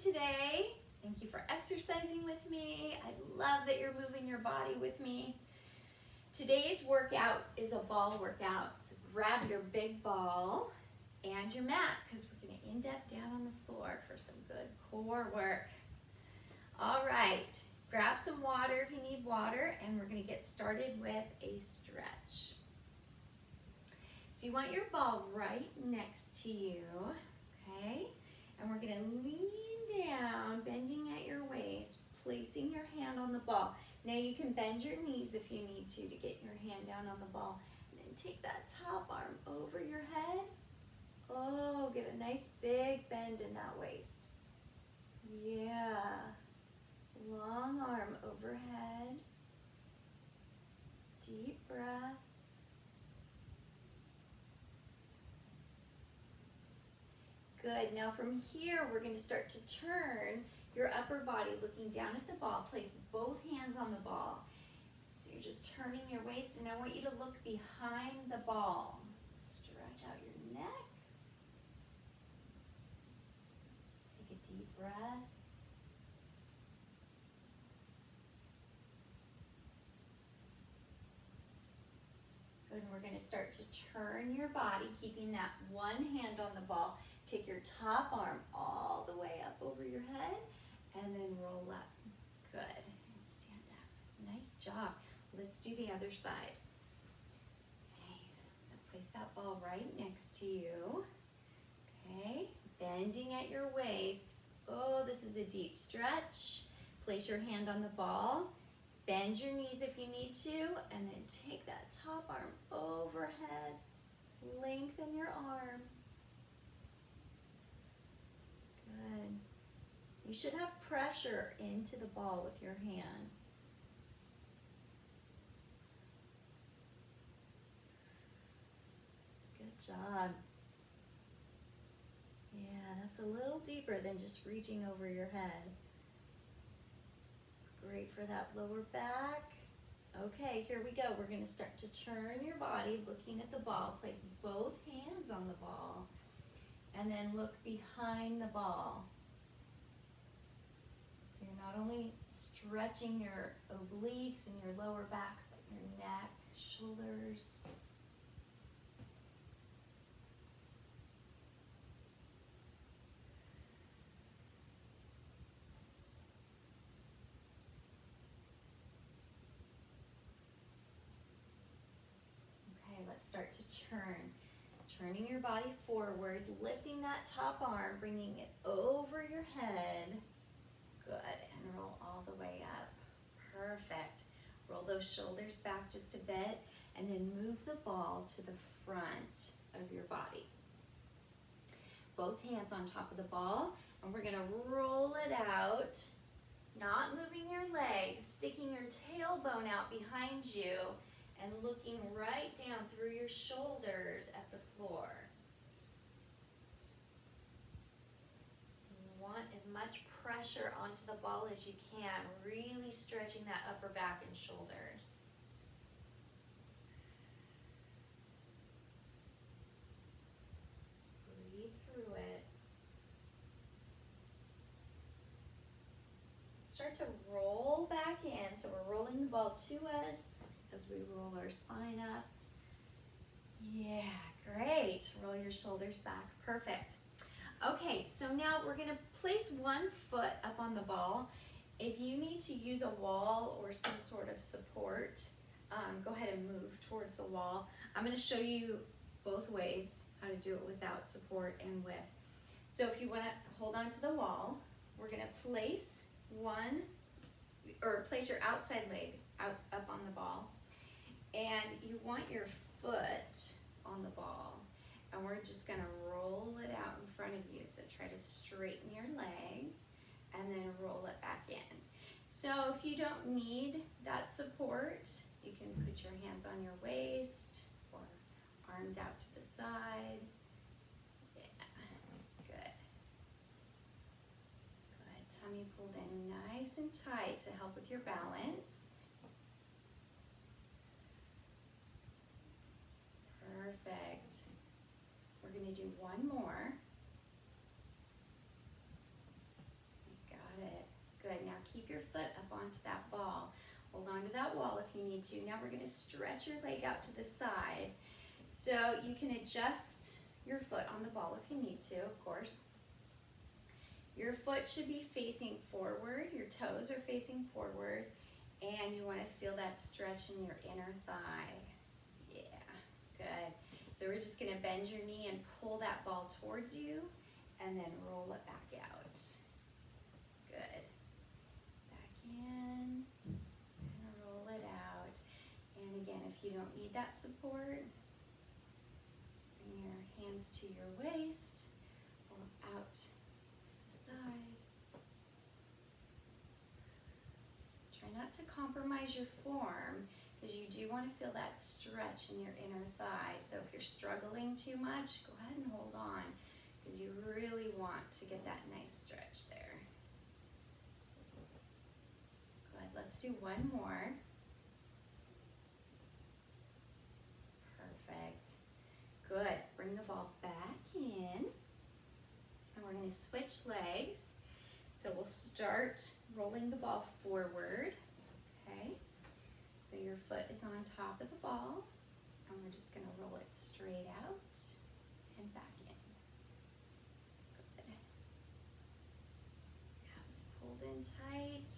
today. Thank you for exercising with me. I love that you're moving your body with me. Today's workout is a ball workout. So grab your big ball and your mat because we're going to end up down on the floor for some good core work. All right, grab some water if you need water, and we're going to get started with a stretch. So you want your ball right next to you, okay? And we're going to lean down, bending at your waist, placing your hand on the ball. Now you can bend your knees if you need to get your hand down on the ball. And then take that top arm over your head. Oh, get a nice big bend in that waist. Yeah. Long arm overhead. Deep breath. Good. Now from here, we're going to start to turn your upper body, looking down at the ball. Place both hands on the ball. So you're just turning your waist, and I want you to look behind the ball. Stretch out your neck. Take a deep breath. Good. And we're going to start to turn your body, keeping that one hand on the ball. Take your top arm all the way up over your head and then roll up. Good. And stand up. Nice job. Let's do the other side. Okay. So place that ball right next to you. Okay. Bending at your waist. Oh, this is a deep stretch. Place your hand on the ball. Bend your knees if you need to, and then take that top arm overhead. Lengthen your arm. Good. You should have pressure into the ball with your hand. Good job. Yeah, that's a little deeper than just reaching over your head. Great for that lower back. Okay, here we go. We're going to start to turn your body, looking at the ball. Place both hands on the ball. And then look behind the ball. So you're not only stretching your obliques and your lower back, but your neck, shoulders. Okay, let's start to turn. Turning your body forward, lifting that top arm, bringing it over your head. Good, and roll all the way up. Perfect. Roll those shoulders back just a bit, and then move the ball to the front of your body. Both hands on top of the ball, and we're gonna roll it out, not moving your legs, sticking your tailbone out behind you, and looking right down through your shoulders at the floor. You want as much pressure onto the ball as you can, really stretching that upper back and shoulders. Breathe through it. Start to roll back in, so we're rolling the ball to us as we roll our spine up. Yeah, great. Roll your shoulders back. Perfect. Okay, so now we're going to place one foot up on the ball. If you need to use a wall or some sort of support, go ahead and move towards the wall. I'm going to show you both ways how to do it without support and with. So if you want to hold on to the wall, we're going to place place your outside leg up on the ball. And you want your foot on the ball. And we're just going to roll it out in front of you. So try to straighten your leg and then roll it back in. So if you don't need that support, you can put your hands on your waist or arms out to the side. Yeah, good. Good. Tummy pulled in nice and tight to help with your balance. Perfect. We're going to do one more. onto that wall if you need to. Now we're going to stretch your leg out to the side. So you can adjust your foot on the ball if you need to, of course. Your foot should be facing forward, your toes are facing forward, and you want to feel that stretch in your inner thigh. Yeah, good. So we're just going to bend your knee and pull that ball towards you, and then roll it back out. Good. Back in, and roll it out. And again, if you don't need that support, just bring your hands to your waist, or out to the side. Try not to compromise your form, because you do want to feel that stretch in your inner thigh. So if you're struggling too much, go ahead and hold on, because you really want to get that nice stretch there. Good, let's do one more. Perfect. Good, bring the ball back in, and we're going to switch legs. So we'll start rolling the ball forward, okay? So your foot is on top of the ball, and we're just going to roll it straight out and back in. Good. Abs pulled in tight.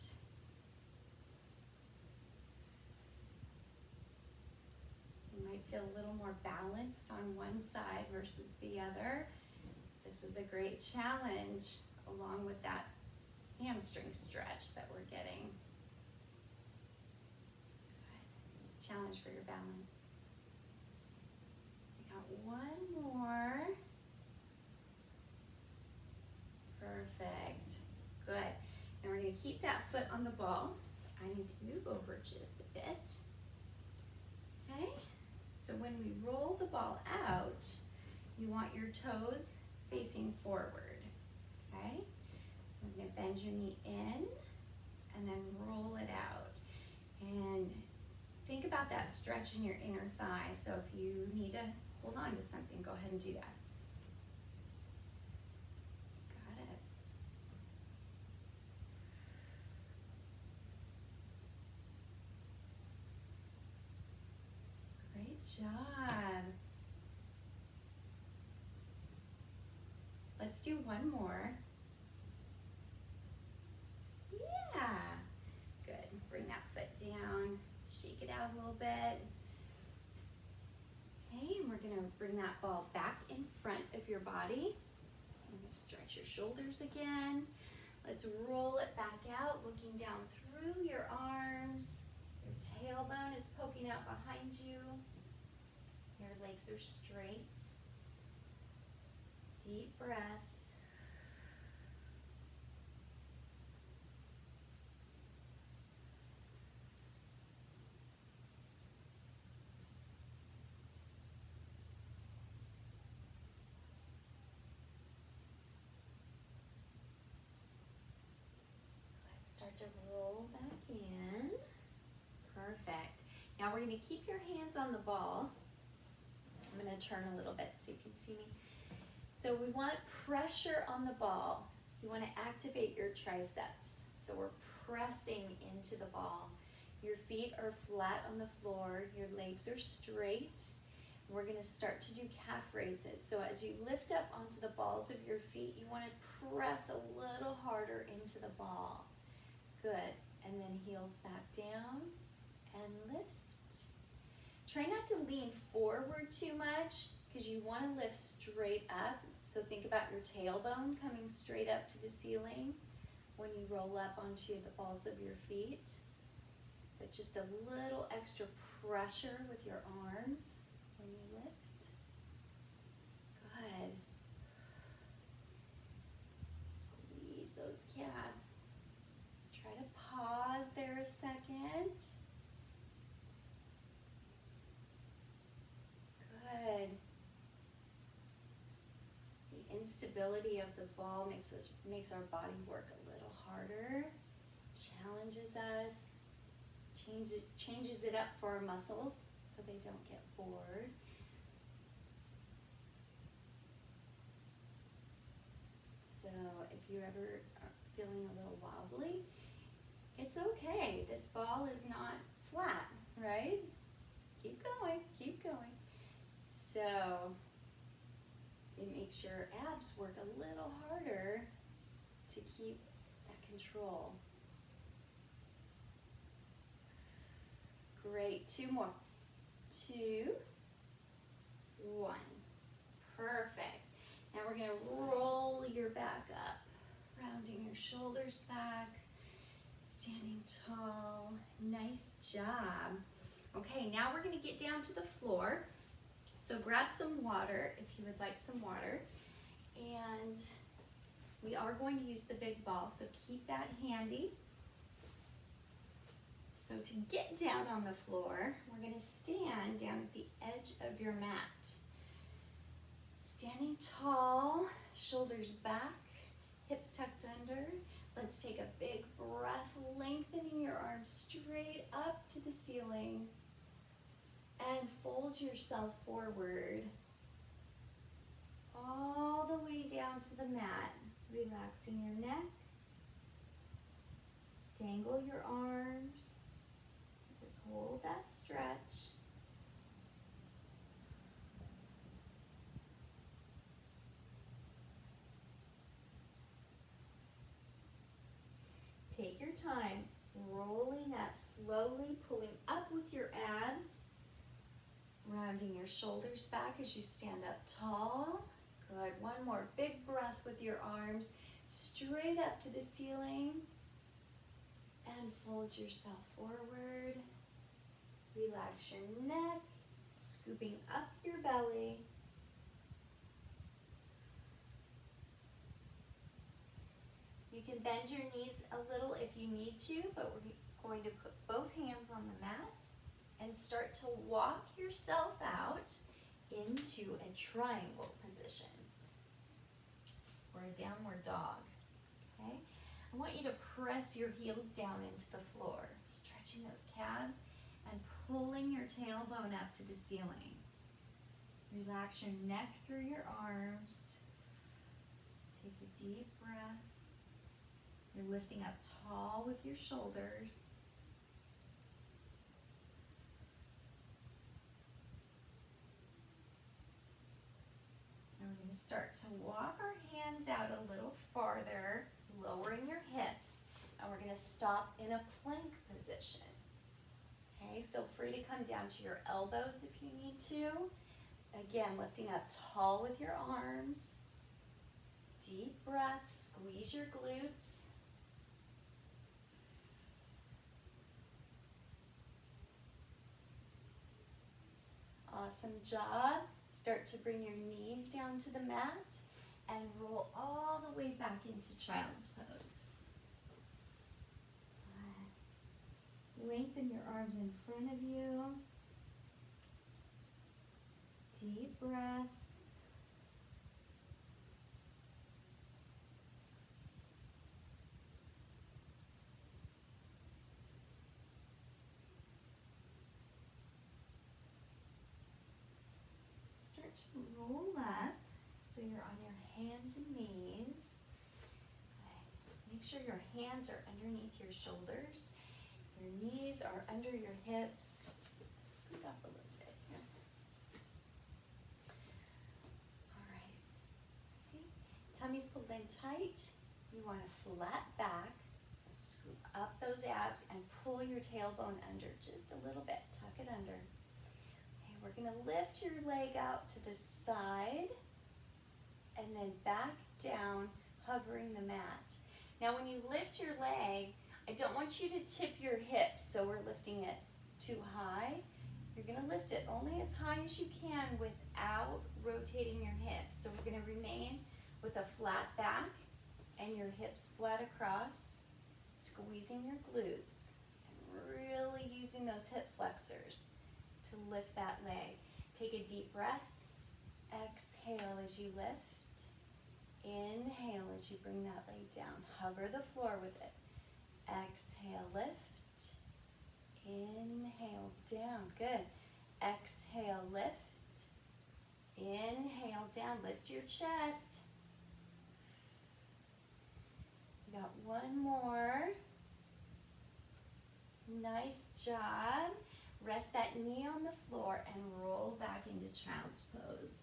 You might feel a little more balanced on one side versus the other. This is a great challenge along with that hamstring stretch that we're getting. Good. Challenge for your balance. We got one more. Perfect. Good. And we're going to keep that foot on the ball. I need to move over just a bit. Okay. So when we roll the ball out, you want your toes facing forward. Okay. We're going to bend your knee in and then roll it out. And think about that stretch in your inner thigh. So if you need to hold on to something, go ahead and do that. Got it. Great job. Let's do one more. Yeah, good. Bring that foot down, shake it out a little bit. Okay, and we're gonna bring that ball back in front of your body. You're gonna stretch your shoulders again. Let's roll it back out, looking down through your arms. Your tailbone is poking out behind you. Your legs are straight. Deep breath. Start to roll back in. Perfect. Now we're going to keep your hands on the ball. I'm going to turn a little bit so you can see me. So we want pressure on the ball. You want to activate your triceps. So we're pressing into the ball. Your feet are flat on the floor. Your legs are straight. We're going to start to do calf raises. So as you lift up onto the balls of your feet, you want to press a little harder into the ball. Good. And then heels back down and lift. Try not to lean forward too much, because you want to lift straight up. So think about your tailbone coming straight up to the ceiling when you roll up onto the balls of your feet. But just a little extra pressure with your arms when you lift. Good. Squeeze those calves. Try to pause there a second. Good. The instability of the ball makes our body work a little harder, challenges us, changes it up for our muscles so they don't get bored. So if you ever are feeling a little wobbly, it's okay. This ball is not flat, right? Keep going, keep going. So it makes your abs work a little harder to keep that control. Great, 2 more. 2, 1. Perfect. Now we're going to roll your back up, rounding your shoulders back, standing tall. Nice job. Okay, now we're going to get down to the floor. So grab some water if you would like some water. And we are going to use the big ball, so keep that handy. So to get down on the floor, we're going to stand down at the edge of your mat. Standing tall, shoulders back, hips tucked under. Let's take a big breath, lengthening your arms straight up to the ceiling. And fold yourself forward. All the way down to the mat, relaxing your neck. Dangle your arms. Just hold that stretch. Take your time, rolling up slowly, pulling up with your abs, rounding your shoulders back as you stand up tall. Good, one more big breath with your arms straight up to the ceiling, and fold yourself forward. Relax your neck, scooping up your belly. You can bend your knees a little if you need to, but we're going to put both hands on the mat and start to walk yourself out into a triangle position or a downward dog, okay? I want you to press your heels down into the floor, stretching those calves and pulling your tailbone up to the ceiling. Relax your neck through your arms. Take a deep breath. You're lifting up tall with your shoulders. And we're going to start to walk our hands out a little farther, lowering your hips, and we're going to stop in a plank position. Okay, feel free to come down to your elbows if you need to. Again, lifting up tall with your arms. Deep breath, squeeze your glutes. Awesome job. Start to bring your knees down to the mat and roll all the way back into child's pose. Lengthen your arms in front of you. Deep breath. Start to roll up so you're on your hands and knees. Make sure your hands are underneath your shoulders. Your knees are under your hips. Scoot up a little bit here. All right. Okay. Tummy's pulled in tight. You want a flat back. So scoop up those abs and pull your tailbone under just a little bit. Tuck it under. Okay, we're going to lift your leg out to the side and then back down, hovering the mat. Now when you lift your leg, I don't want you to tip your hips, so we're lifting it too high. You're going to lift it only as high as you can without rotating your hips. So we're going to remain with a flat back and your hips flat across, squeezing your glutes, and really using those hip flexors to lift that leg. Take a deep breath. Exhale as you lift. Inhale as you bring that leg down. Hover the floor with it. Exhale, lift. Inhale, down. Good. Exhale, lift. Inhale, down. Lift your chest. We got one more. Nice job. Rest that knee on the floor and roll back into child's pose.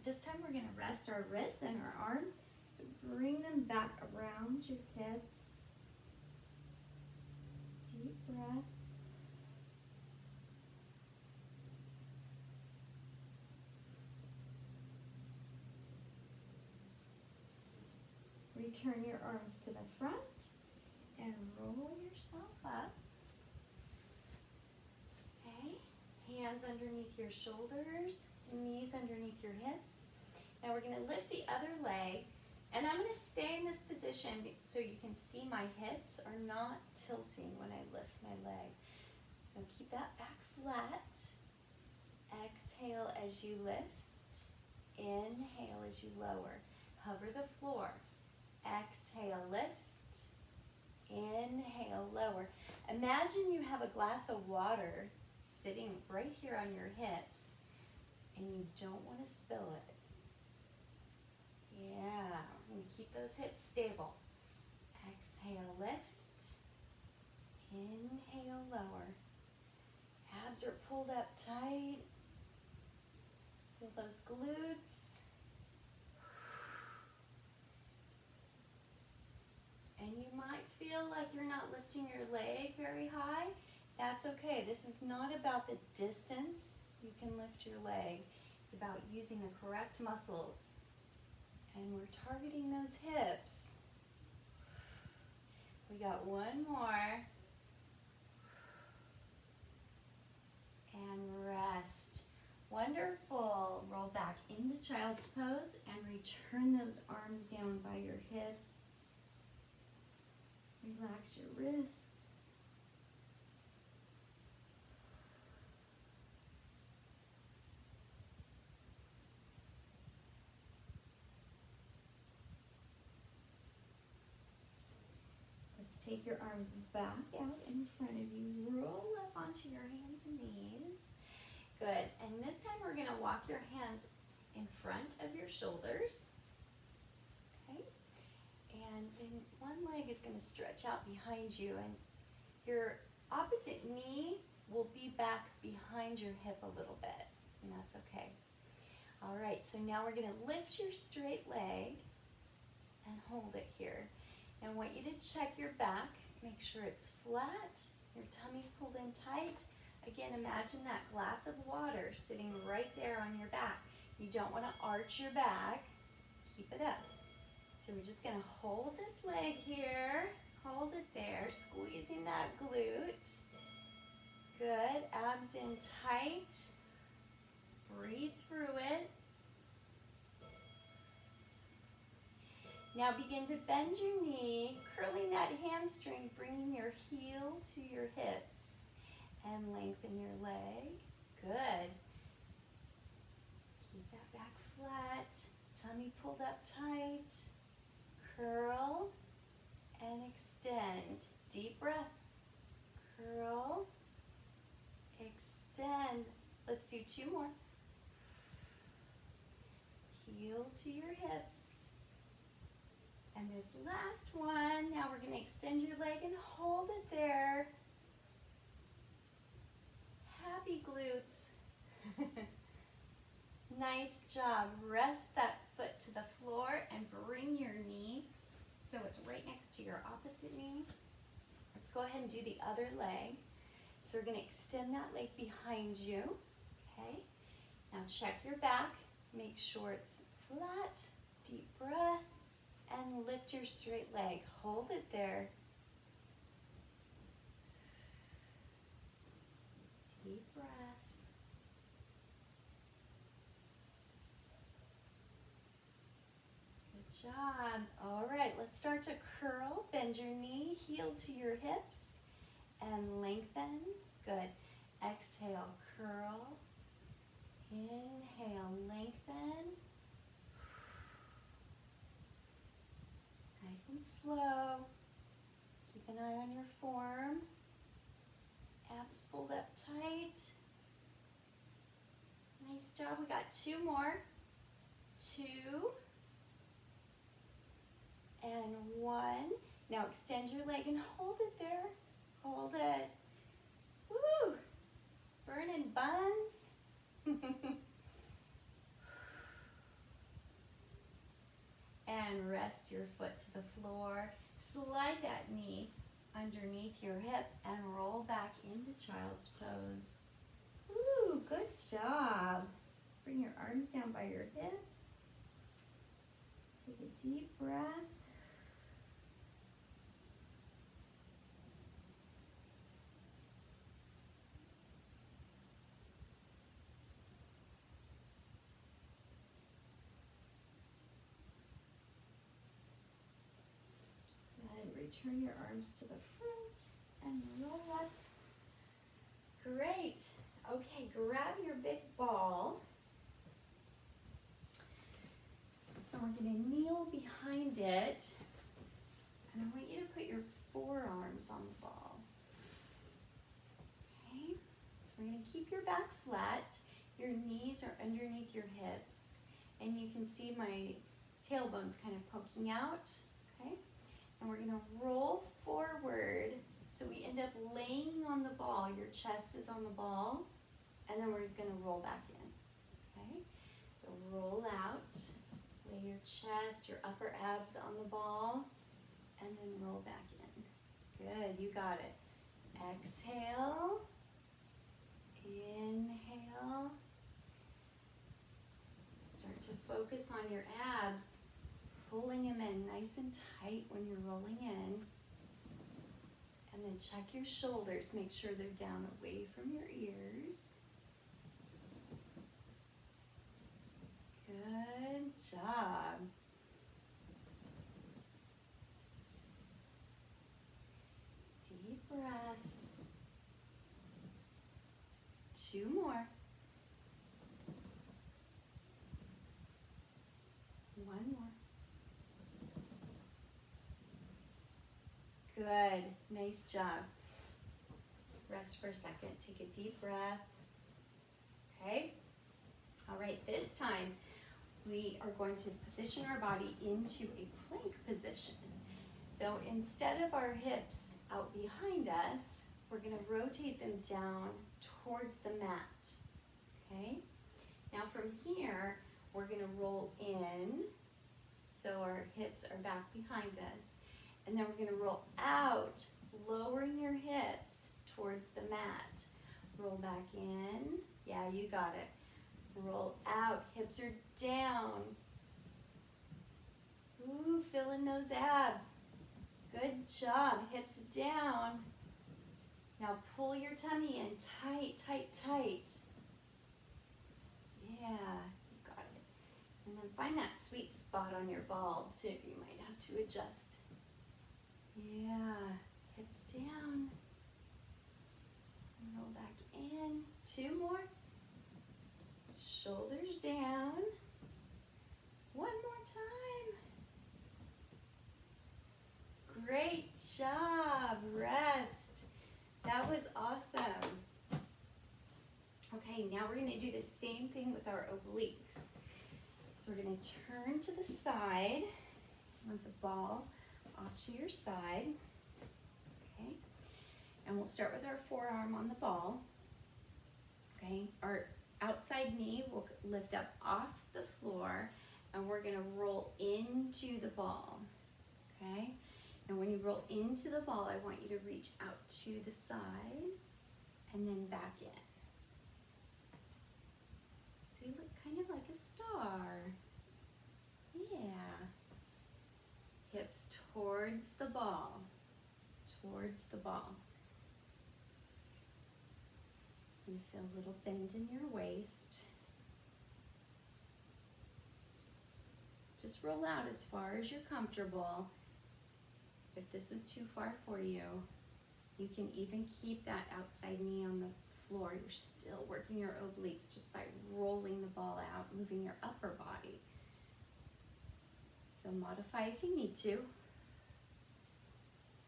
This time we're going to rest our wrists and our arms. So bring them back around your hips. Deep breath. Return your arms to the front and roll yourself up. Okay, hands underneath your shoulders, knees underneath your hips. Now we're going to lift the other leg, and I'm going to stay in this position so you can see my hips are not tilting when I lift my leg. So keep that back flat. Exhale as you lift. Inhale as you lower. Hover the floor. Exhale, lift. Inhale, lower. Imagine you have a glass of water sitting right here on your hips and you don't want to spill it. Yeah, and keep those hips stable. Exhale, lift. Inhale, lower. Abs are pulled up tight. Feel those glutes. And you might feel like you're not lifting your leg very high. That's okay. This is not about the distance you can lift your leg. It's about using the correct muscles. And we're targeting those hips. We got one more. And rest. Wonderful. Roll back into child's pose and return those arms down by your hips. Relax your wrists. Let's take your arms back out in front of you. Roll up onto your hands and knees. Good. And this time we're going to walk your hands in front of your shoulders. Okay. And then one leg is going to stretch out behind you, and your opposite knee will be back behind your hip a little bit, and that's okay. All right, so now we're going to lift your straight leg and hold it here. Now I want you to check your back, make sure it's flat, your tummy's pulled in tight. Again, imagine that glass of water sitting right there on your back. You don't want to arch your back, keep it up. So we're just going to hold this leg here, hold it there, squeezing that glute. Good, abs in tight. Breathe through it. Now begin to bend your knee, curling that hamstring, bringing your heel to your hips, and lengthen your leg. Good. Keep that back flat, tummy pulled up tight. Curl and extend. Deep breath. Curl, extend. Let's do two more. Heel to your hips. And this last one, now we're going to extend your leg and hold it there. Happy glutes. Nice job. Rest that foot to the floor and bring your knee so it's right next to your opposite knee. Let's go ahead and do the other leg. So we're going to extend that leg behind you. Okay. Now check your back. Make sure it's flat. Deep breath. And lift your straight leg. Hold it there. Deep breath. Good job. All right, let's start to curl. Bend your knee, heel to your hips, and lengthen. Good. Exhale, curl. Inhale, lengthen. Nice and slow. Keep an eye on your form. Abs pulled up tight. Nice job. We got two more. 2 and 1. Now extend your leg and hold it there. Hold it. Woo! Burning buns. And rest your foot to the floor. Slide that knee underneath your hip and roll back into child's pose. Woo, good job. Bring your arms down by your hips. Take a deep breath. And return your arms to the front and roll up. Great. Okay, grab your big ball. And we're going to kneel behind it. And I want you to put your forearms on the ball. Okay, so we're going to keep your back flat. Your knees are underneath your hips. And you can see my tailbone's kind of poking out. Okay, and we're going to roll forward. So we end up laying on the ball. Your chest is on the ball. And then we're going to roll back in. Okay, so roll out. Lay your chest, your upper abs on the ball, and then roll back in. Good, you got it. Exhale, inhale. Start to focus on your abs, pulling them in nice and tight when you're rolling in. And then check your shoulders, make sure they're down away from your ears. Good job. Deep breath. 2 more. 1 more. Good. Nice job. Rest for a second. Take a deep breath. Okay. All right, this time we are going to position our body into a plank position. So instead of our hips out behind us, we're going to rotate them down towards the mat. Okay? Now from here, we're going to roll in, so our hips are back behind us. And then we're going to roll out, lowering your hips towards the mat. Roll back in. Yeah, you got it. Roll out, hips are down. Ooh, fill in those abs. Good job, hips down. Now pull your tummy in, tight, tight, tight. Yeah, you got it. And then find that sweet spot on your ball too. You might have to adjust. Yeah, hips down. Roll back in, 2 more. Shoulders down. 1 more time. Great job. Rest. That was awesome. Okay, now we're going to do the same thing with our obliques. So we're going to turn to the side. You want the ball off to your side. Okay. And we'll start with our forearm on the ball. Okay. Our outside knee will lift up off the floor, and we're going to roll into the ball. Okay. And when you roll into the ball, I want you to reach out to the side and then back in. So you look kind of like a star. Yeah. Hips towards the ball. Towards the ball. You feel a little bend in your waist. Just roll out as far as you're comfortable. If this is too far for you, you can even keep that outside knee on the floor. You're still working your obliques just by rolling the ball out, moving your upper body. So modify if you need to.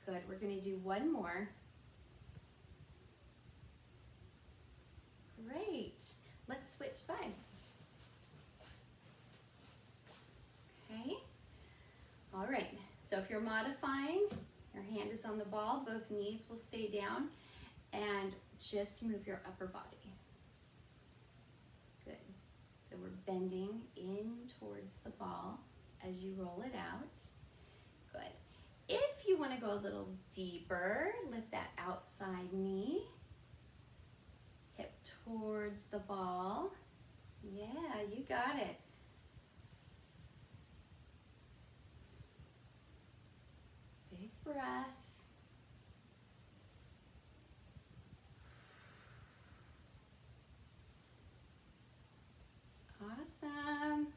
Good, we're going to do 1 more. Great, let's switch sides. Okay, all right, so if you're modifying, Your hand is on the ball, both knees will stay down, and just move your upper body. Good. So we're bending in towards the ball as you roll it out. Good. If you want to go a little deeper, lift that outside knee, hip towards the ball. Yeah, you got it. Big breath. Awesome.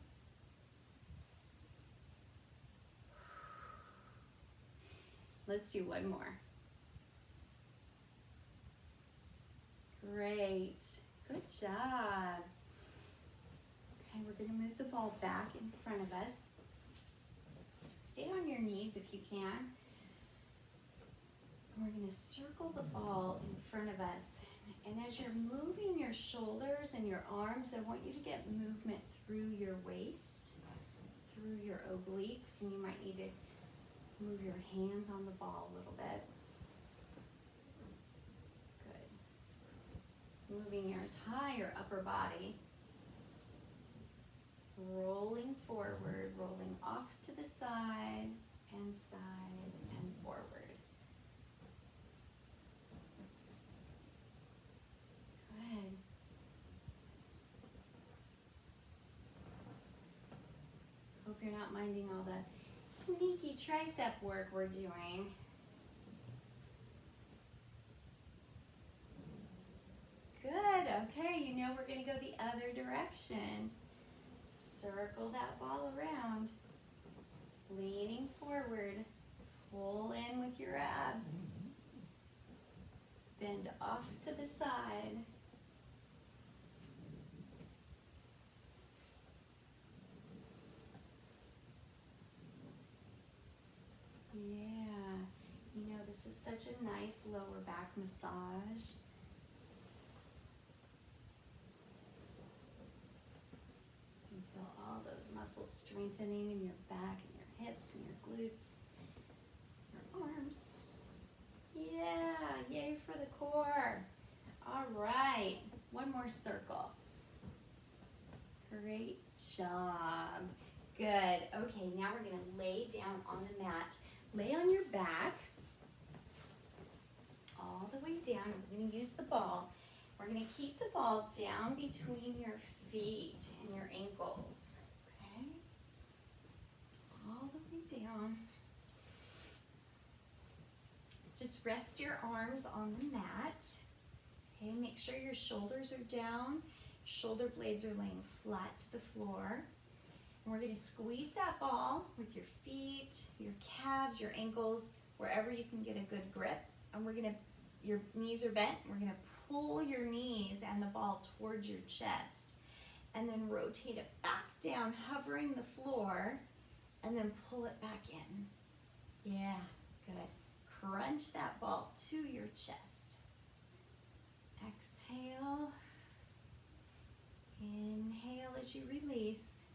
Let's do one more. Great. Good job. Okay, we're going to move the ball back in front of us. Stay on your knees if you can. And we're going to circle the ball in front of us. And as you're moving your shoulders and your arms, I want you to get movement through your waist, through your obliques, and you might need to move your hands on the ball a little bit. Good. Moving your entire upper body. Rolling forward, rolling off to the side and forward. Good. Hope you're not minding all the sneaky tricep work we're doing. Good, okay, you know we're gonna go the other direction. Circle that ball around, leaning forward, pull in with your abs, bend off to the side. Yeah, you know, this is such a nice lower back massage. You feel all those muscles strengthening in your back and your hips and your glutes, your arms. Yeah, yay for the core. All right, one more circle. Great job. Good. Okay, now we're going to lay down on the mat. Lay on your back, all the way down. We're going to use the ball. We're going to keep the ball down between your feet and your ankles. Okay? All the way down. Just rest your arms on the mat. Okay, make sure your shoulders are down. Shoulder blades are laying flat to the floor. And we're going to squeeze that ball with your feet, your calves, your ankles, wherever you can get a good grip. And we're going to, your knees are bent, we're going to pull your knees and the ball towards your chest. And then rotate it back down, hovering the floor, and then pull it back in. Yeah, good. Crunch that ball to your chest. Exhale. Inhale as you release.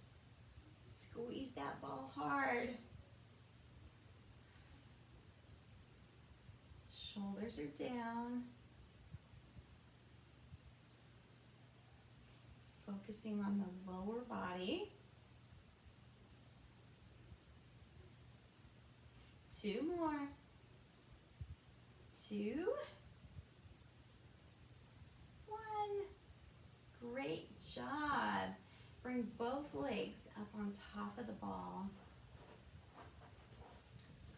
Squeeze that ball hard. Shoulders are down. Focusing on the lower body. 2 more. 2. 1. Great job. Bring both legs up on top of the ball.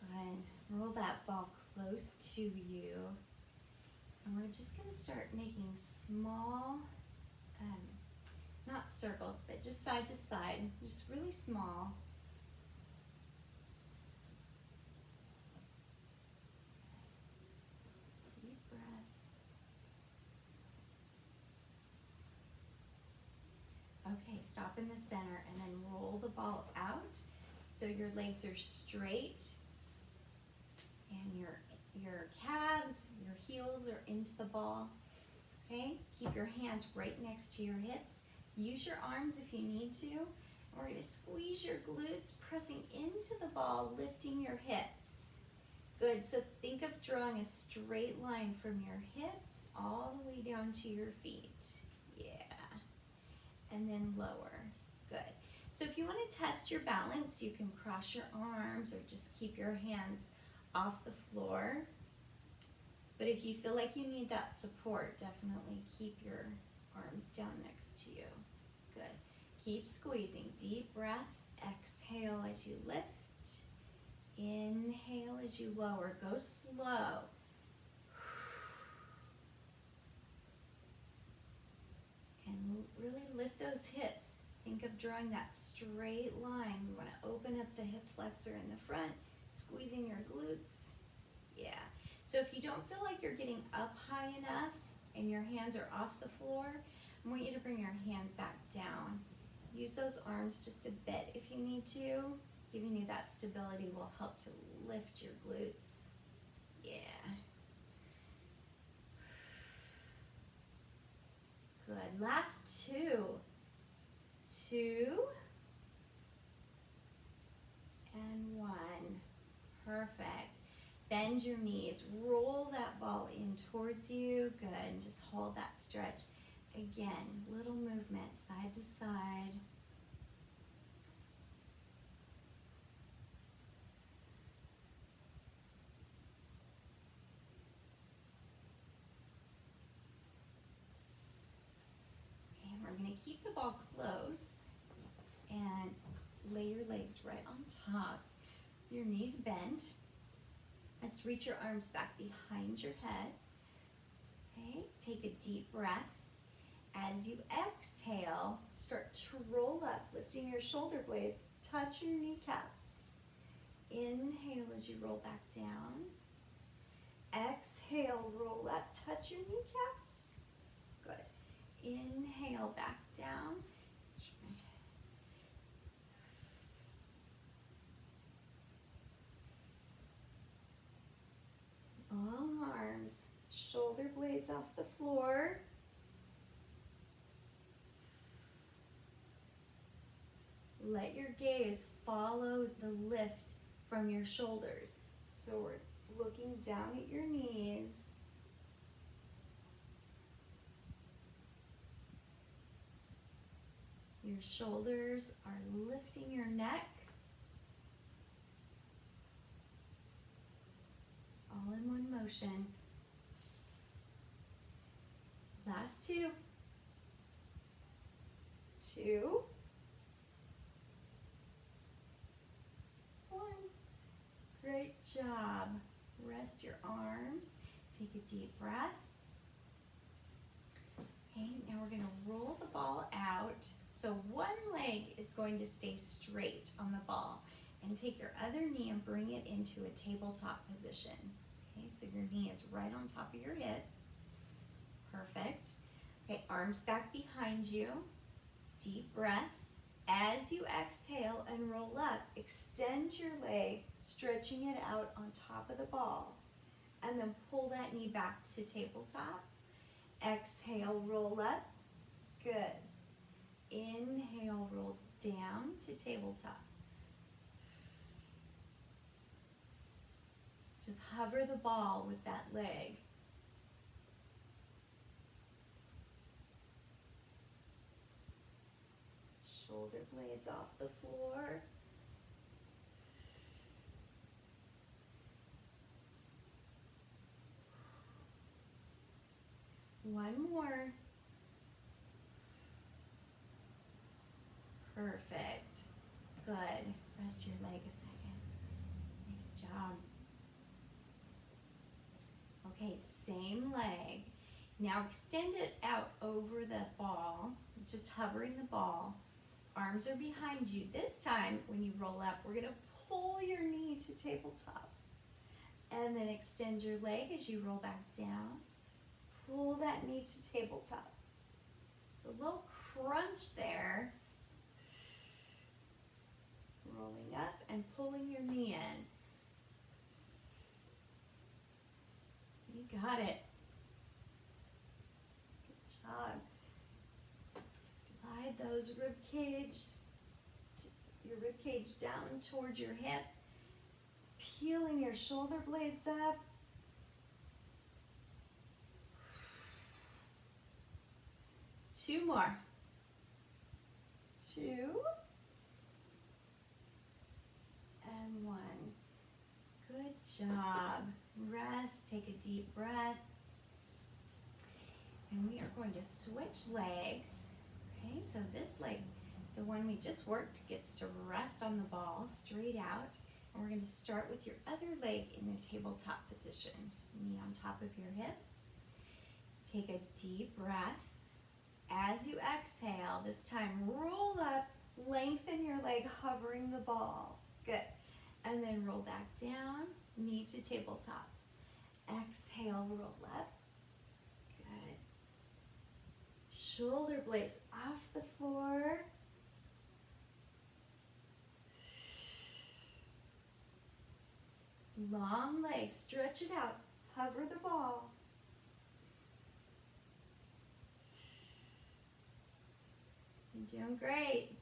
Good. Roll that ball close to you. And we're just going to start making small, not circles, but just side to side, just really small. Deep breath. Okay, stop in the center and then roll the ball out so your legs are straight and your calves, your heels are into the ball. Okay, keep your hands right next to your hips. Use your arms if you need to. We're going to squeeze your glutes, pressing into the ball, lifting your hips. Good, so think of drawing a straight line from your hips all the way down to your feet. Yeah. And then lower. Good. So if you want to test your balance, you can cross your arms or just keep your hands off the floor. But if you feel like you need that support, definitely keep your arms down next to you. Good. Keep squeezing. Deep breath. Exhale as you lift. Inhale as you lower. Go slow. And really lift those hips. Think of drawing that straight line. We want to open up the hip flexor in the front, squeezing your glutes. Yeah. So if you don't feel like you're getting up high enough and your hands are off the floor, I want you to bring your hands back down. Use those arms just a bit if you need to. Giving you that stability will help to lift your glutes. Yeah. Good. Last two. 2 and 1. Perfect. Bend your knees. Roll that ball in towards you. Good. And just hold that stretch. Again, little movement side to side. We're going to keep the ball close and lay your legs right on top. Your knees bent. Let's reach your arms back behind your head. Okay, take a deep breath. As you exhale, start to roll up, lifting your shoulder blades. Touch your kneecaps. Inhale as you roll back down. Exhale, roll up, touch your kneecaps. Good. Inhale, back down. Long arms, shoulder blades off the floor. Let your gaze follow the lift from your shoulders. So we're looking down at your knees. Your shoulders are lifting your neck. All in one motion. Last two. 2. 1. Great job. Rest your arms. Take a deep breath. Okay, now we're going to roll the ball out. So one leg is going to stay straight on the ball. And take your other knee and bring it into a tabletop position. Okay, so your knee is right on top of your hip. Perfect. Okay, arms back behind you. Deep breath. As you exhale and roll up, extend your leg, stretching it out on top of the ball. And then pull that knee back to tabletop. Exhale, roll up. Good. Inhale, roll down to tabletop. Just hover the ball with that leg. Shoulder blades off the floor. One more. Perfect. Good. Rest your leg a second. Nice job. Okay, same leg. Now extend it out over the ball, just hovering the ball. Arms are behind you. This time, when you roll up, we're going to pull your knee to tabletop. And then extend your leg as you roll back down. Pull that knee to tabletop. A little crunch there. Rolling up and pulling your knee in. You got it. Good job. Slide those your rib cage down towards your hip. Peeling your shoulder blades up. Two more. 2 and 1. Good job. Rest, take a deep breath. And we are going to switch legs. Okay, so this leg, the one we just worked, gets to rest on the ball, straight out. And we're going to start with your other leg in the tabletop position. Knee on top of your hip. Take a deep breath. As you exhale, this time roll up, lengthen your leg, hovering the ball. Good. And then roll back down, knee to tabletop. Exhale, roll up. Good. Shoulder blades off the floor. Long legs, stretch it out, hover the ball. You're doing great.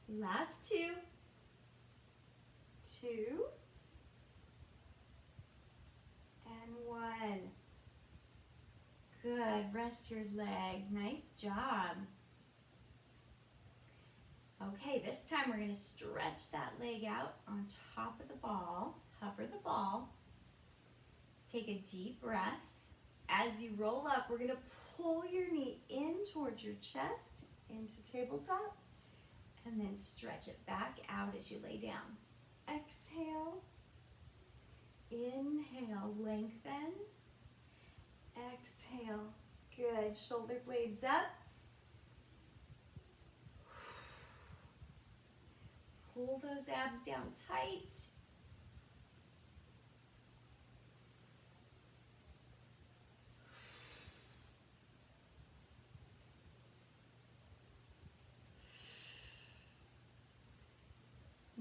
Last 2. 2 and 1. Good. Rest your leg. Nice job. Okay, this time we're going to stretch that leg out on top of the ball. Hover the ball. Take a deep breath. As you roll up, we're going to pull your knee in towards your chest into tabletop, and then stretch it back out as you lay down. Exhale. Inhale, lengthen. Exhale. Good. Shoulder blades up. Pull those abs down tight.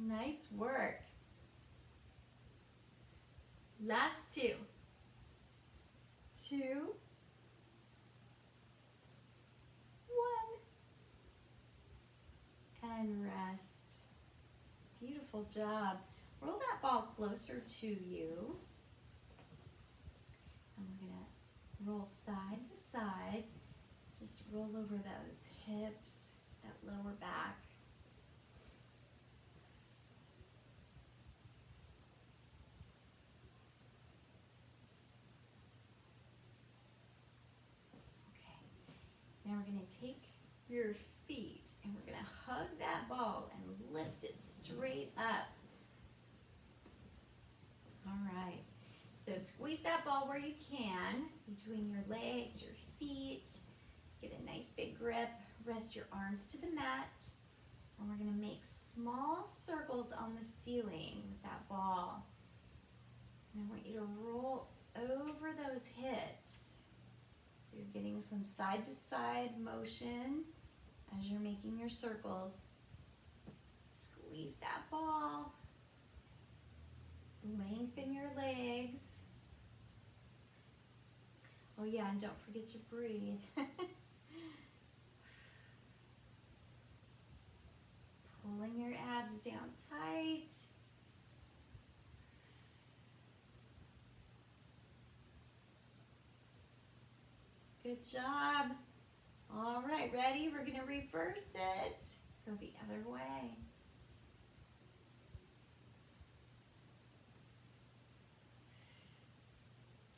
Nice work. Last 2. 2, 1. And rest. Beautiful job. Roll that ball closer to you. And we're going to roll side to side. Just roll over those hips, that lower back. Now we're going to take your feet and we're going to hug that ball and lift it straight up. All right. So squeeze that ball where you can, between your legs, your feet. Get a nice big grip. Rest your arms to the mat. And we're going to make small circles on the ceiling with that ball. And I want you to roll over those hips. So you're getting some side-to-side motion as you're making your circles. Squeeze that ball. Lengthen your legs. Oh yeah, and don't forget to breathe. Pulling your abs down tight. Good job. All right, ready? We're going to reverse it. Go the other way.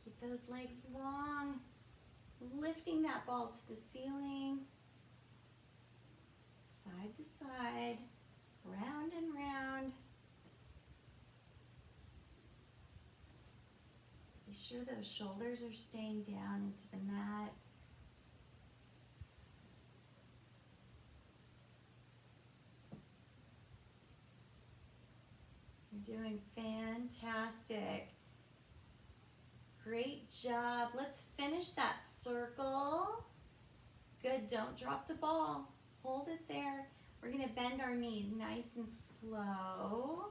Keep those legs long. Lifting that ball to the ceiling. Side to side. Round and round. Be sure those shoulders are staying down into the mat. You're doing fantastic. Great job. Let's finish that circle. Good, don't drop the ball. Hold it there. We're going to bend our knees nice and slow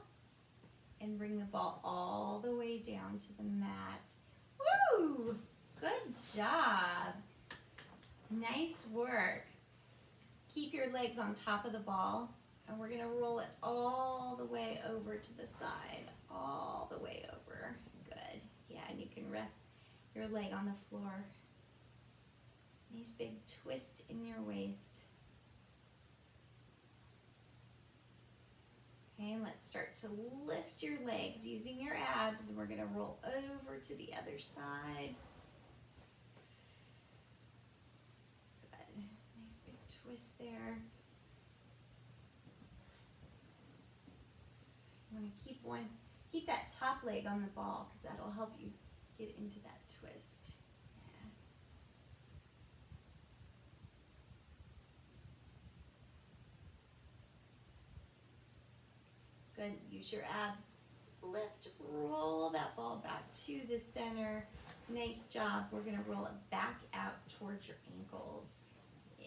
and bring the ball all the way down to the mat. Woo! Good job. Nice work. keep your legs on top of the ball, and we're gonna roll it all the way over to the side, all the way over. Good. Yeah, and you can rest your leg on the floor. Nice big twist in your waist. Okay, and let's start to lift your legs using your abs. We're gonna roll over to the other side. Good. Nice big twist there. You want to keep that top leg on the ball because that'll help you get into that twist. Yeah. Good. Use your abs. Lift, roll that ball back to the center. Nice job. We're going to roll it back out towards your ankles. Yeah.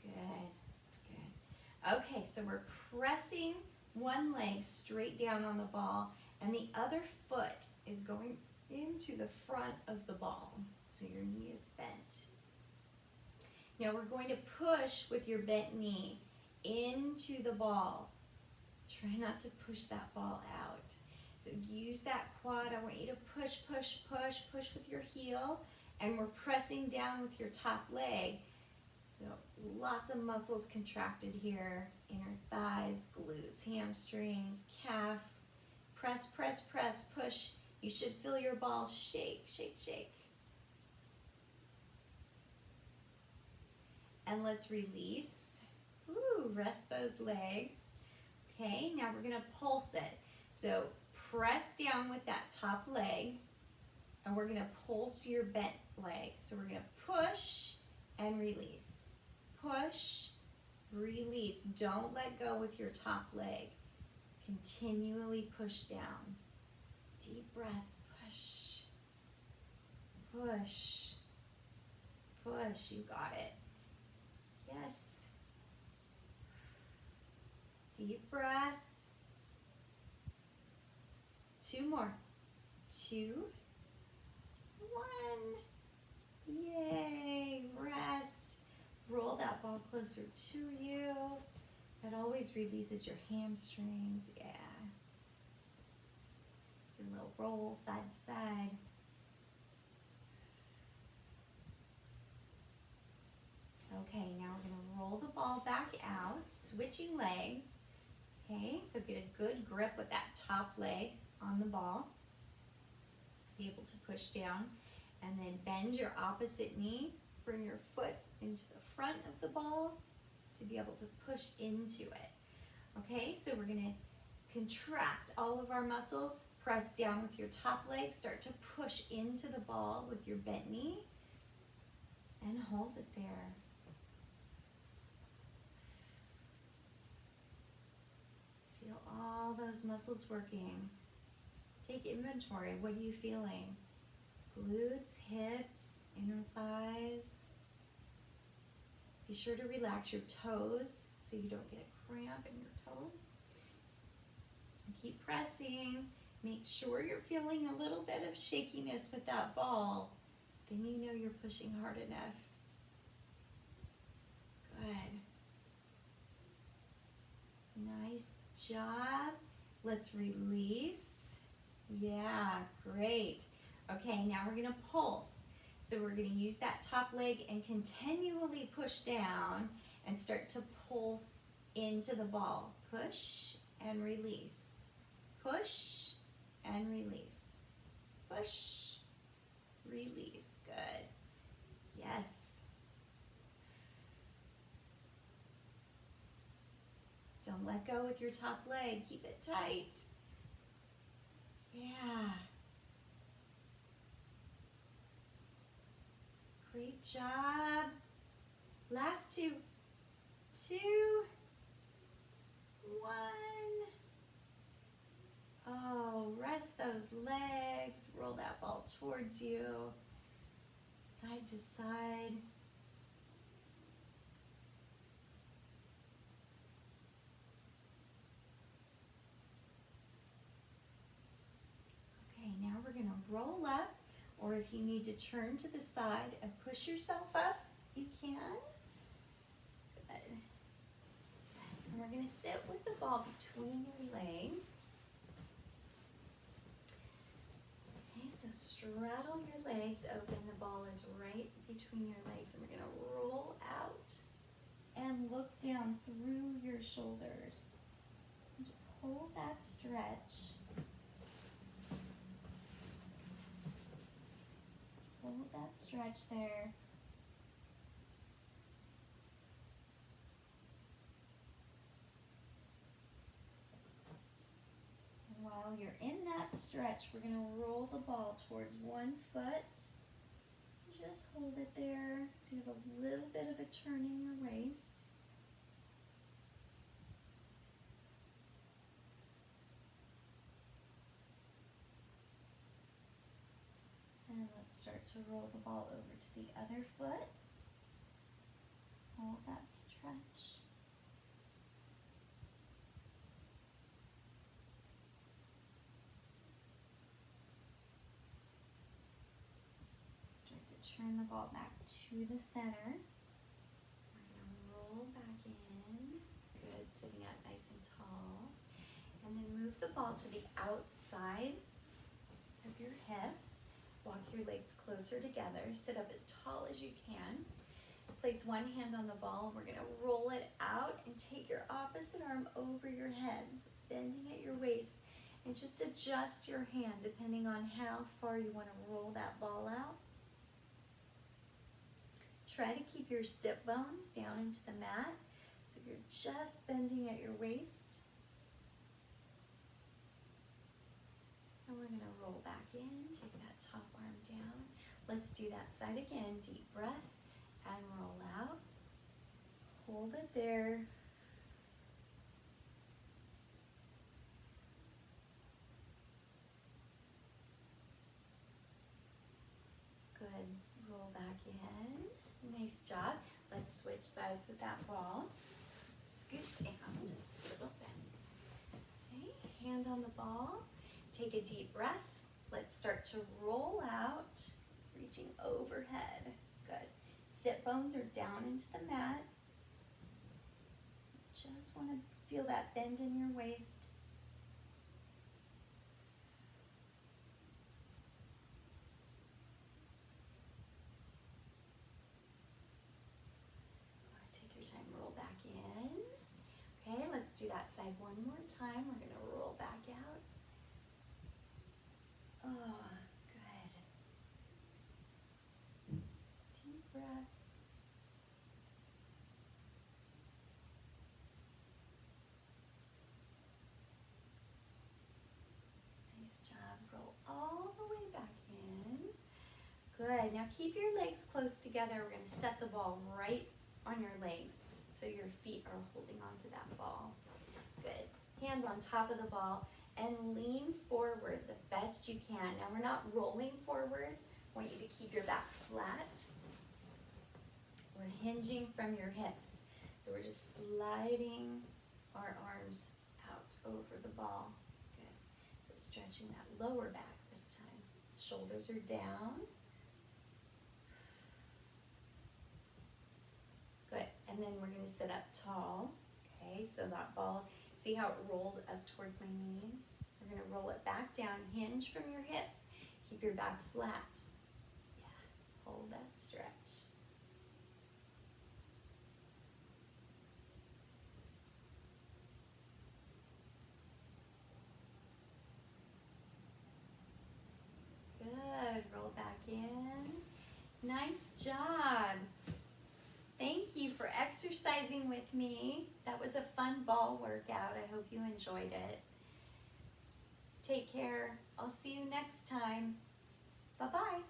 Good. Good. Okay, so we're pressing one leg straight down on the ball, and the other foot is going into the front of the ball. So your knee is bent. Now we're going to push with your bent knee into the ball. Try not to push that ball out. So use that quad. I want you to push, push, push, push with your heel, and we're pressing down with your top leg. So lots of muscles contracted here. Inner thighs, glutes, hamstrings, calf. Press, press, press, push. You should feel your ball shake, shake, shake. And let's release. Ooh, rest those legs. Okay, now we're gonna pulse it. So press down with that top leg, and we're gonna pulse your bent leg. So we're gonna push and release. Push, release. Don't let go with your top leg. Continually push down. Deep breath. Push. Push. Push. You got it. Yes. Deep breath. 2 more. 2, 1. Yay. Rest. Roll that ball closer to you. That always releases your hamstrings. Yeah. Your little roll side to side. Okay, now we're going to roll the ball back out, switching legs. Okay, so get a good grip with that top leg on the ball. Be able to push down, and then bend your opposite knee. Bring your foot into the front of the ball to be able to push into it. Okay, so we're going to contract all of our muscles. Press down with your top leg. Start to push into the ball with your bent knee, and hold it there. Feel all those muscles working. Take inventory. What are you feeling? Glutes, hips, inner thighs. Be sure to relax your toes so you don't get a cramp in your toes. And keep pressing. Make sure you're feeling a little bit of shakiness with that ball. Then you know you're pushing hard enough. Good. Nice job. Let's release. Yeah, great. Okay, now we're going to pulse. So we're going to use that top leg and continually push down and start to pulse into the ball. Push and release. Push and release. Push, release. Good. Yes. Don't let go with your top leg. Keep it tight. Yeah. Great job. Last 2. 2, 1. Oh, rest those legs. Roll that ball towards you. Side to side. Okay, now we're going to roll up. Or if you need to turn to the side and push yourself up, you can. we're gonna sit with the ball between your legs. Okay, so straddle your legs open. The ball is right between your legs, and we're gonna roll out and look down through your shoulders. And just hold that stretch. Hold that stretch there. And while you're in that stretch, we're going to roll the ball towards one foot. Just hold it there so you have a little bit of a turn in your waist. And let's start to roll the ball over to the other foot. Hold that stretch. Start to turn the ball back to the center. We're going to roll back in. Good, sitting up nice and tall. And then move the ball to the outside of your hip. Walk your legs closer together. Sit up as tall as you can. Place one hand on the ball, and we're going to roll it out and take your opposite arm over your head, bending at your waist, and just adjust your hand depending on how far you want to roll that ball out. Try to keep your sit bones down into the mat, so you're just bending at your waist. And we're going to roll back in, take that top arm down. Let's do that side again. Deep breath and roll out. Hold it there. Good. Roll back in. Nice job. Let's switch sides with that ball. Scoot down just a little bit. Okay, hand on the ball. Take a deep breath. Let's start to roll out, reaching overhead. Good. Sit bones are down into the mat. Just want to feel that bend in your waist. Take your time, roll back in. Okay, let's do that side one more time. We're going to roll back out. Oh, good. Deep breath. Nice job. Roll all the way back in. Good. Now keep your legs close together. We're going to set the ball right on your legs so your feet are holding onto that ball. Good. Hands on top of the ball. And lean forward the best you can. Now we're not rolling forward. I want you to keep your back flat. We're hinging from your hips. So we're just sliding our arms out over the ball. Good. So stretching that lower back this time. Shoulders are down. Good. And then we're going to sit up tall. Okay, so that ball, see how it rolled up towards my knees? We're going to roll it back down, hinge from your hips. Keep your back flat. Yeah, hold that stretch. Good, roll back in. Nice job. Thank you for exercising with me. That was a fun ball workout. I hope you enjoyed it. Take care. I'll see you next time. Bye-bye.